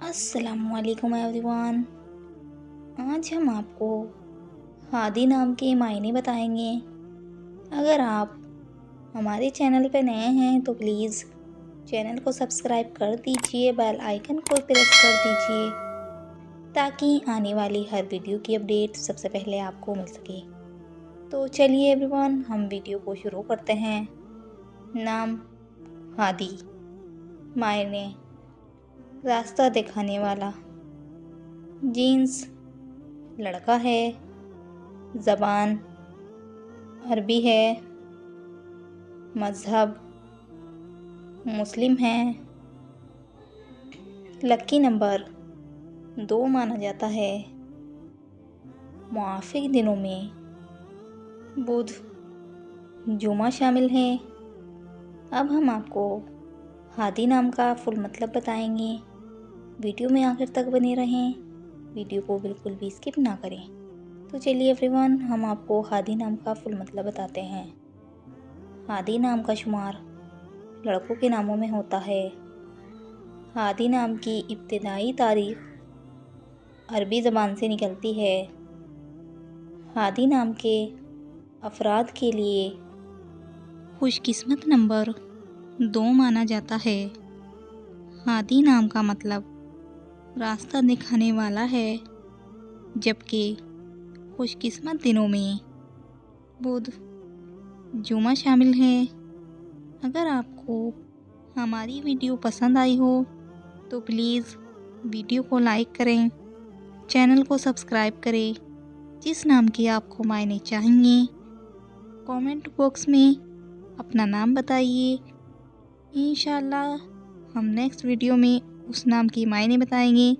अस्सलाम वालेकुम एवरीवन। आज हम आपको हादी नाम के मायने बताएंगे। अगर आप हमारे चैनल पर नए हैं तो प्लीज़ चैनल को सब्सक्राइब कर दीजिए, बेल आइकन को प्रेस कर दीजिए ताकि आने वाली हर वीडियो की अपडेट सबसे पहले आपको मिल सके। तो चलिए एवरीवन, हम वीडियो को शुरू करते हैं। नाम हादी, मायने रास्ता दिखाने वाला, जीन्स लड़का है, ज़बान अरबी है, मज़हब मुस्लिम है, लकी नंबर 2 माना जाता है, मुआफ़िक दिनों में बुध जुमा शामिल है। अब हम आपको हादी नाम का फुल मतलब बताएंगे। वीडियो में आखिर तक बने रहें, वीडियो को बिल्कुल भी स्किप ना करें। तो चलिए एवरीवन, हम आपको हादी नाम का फुल मतलब बताते हैं। हादी नाम का शुमार लड़कों के नामों में होता है। हादी नाम की इब्तिदाई तारीख अरबी ज़बान से निकलती है। हादी नाम के अफराद के लिए खुशकिस्मत नंबर 2 माना जाता है। हादी नाम का मतलब रास्ता दिखाने वाला है, जबकि खुशकिस्मत दिनों में बुध जुमा शामिल है। अगर आपको हमारी वीडियो पसंद आई हो तो प्लीज़ वीडियो को लाइक करें, चैनल को सब्सक्राइब करें। जिस नाम के आपको मायने चाहेंगे कमेंट बॉक्स में अपना नाम बताइए। इंशाल्लाह हम नेक्स्ट वीडियो में उस नाम की मायने बताएंगे।